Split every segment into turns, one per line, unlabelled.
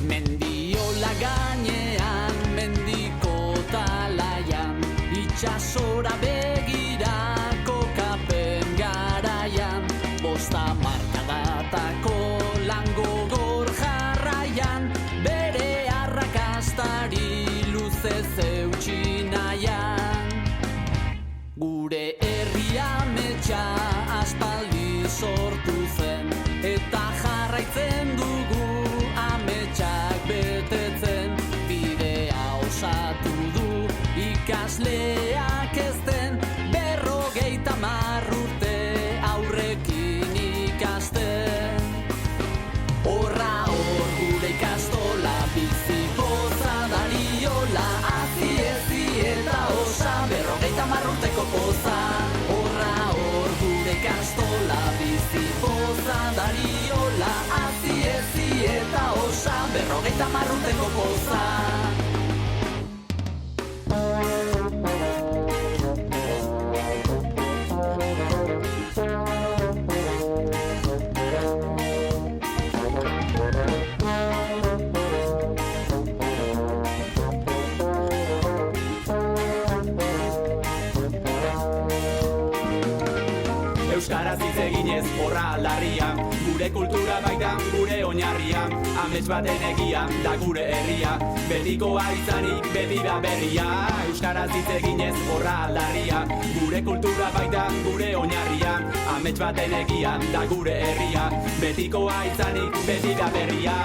Mendiola gainean, mendiko talaian, itxasora begira kokapen garaian, bosta markadatako langogor jarraian, bere arrakastari luzez eutsi nahian. Gure herria ametsa aspaldi sortu zen, eta jarraitzen dugu ametsak betetzen. Bidea osatu du ikasleak ezten, 50 urte aurrekin ikasten. Horra hor gure ikastola, bizi poza dariola, hazi ezi eta osa, 50 urteko poza. Horra hor gure ikastola, bizi poza dariola, hazi ezi eta osa, 50 urteko poza.
Euskaraz hitz eginez horra aldarria, gure kultura baita gure oinarria, amets baten egia da gure herria, betikoa izanik beti da berria. Euskaraz hitz eginez horra aldarria, gure kultura baita gure oinarria, amets baten egia da gure herria, betikoa izanik beti da berria.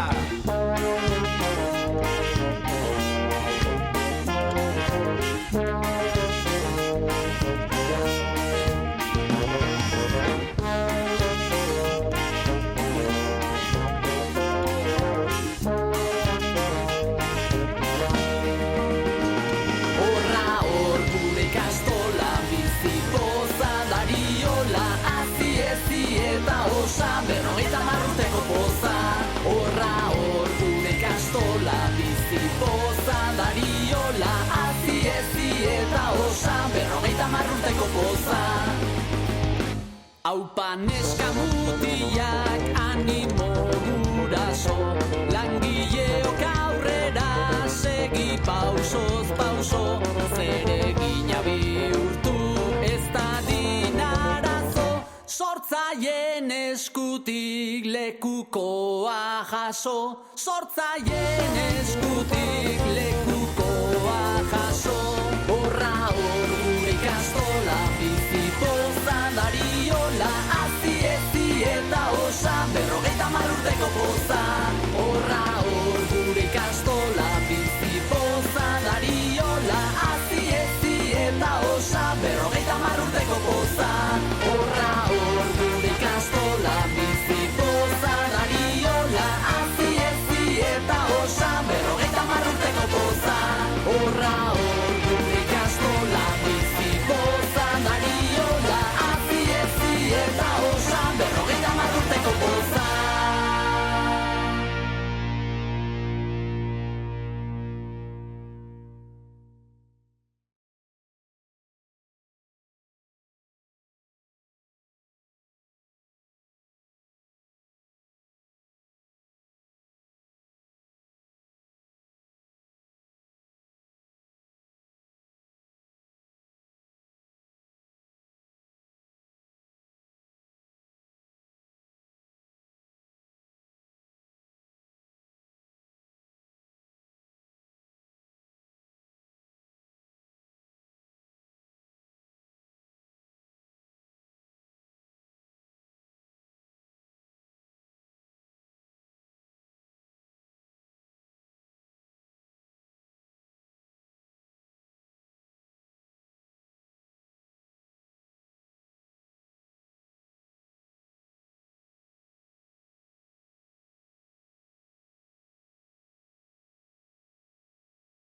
Eta osa, 50 urteko poza. Horra hor gure ikastola, bizi poza dariola, hazi ezi eta osa, 50 urteko poza. Aupa neska mutilak animo guraso, langileok aurrera segi pausoz pauso, zeregina bihurtu ez da dinarazo, sortzaien eskutik lekukoa jaso, sortzaien eskutik lekukoa jaso. Horra hor gure ikastola, bizi poza dariola, hazi ezi eta osa, 50 urteko poza.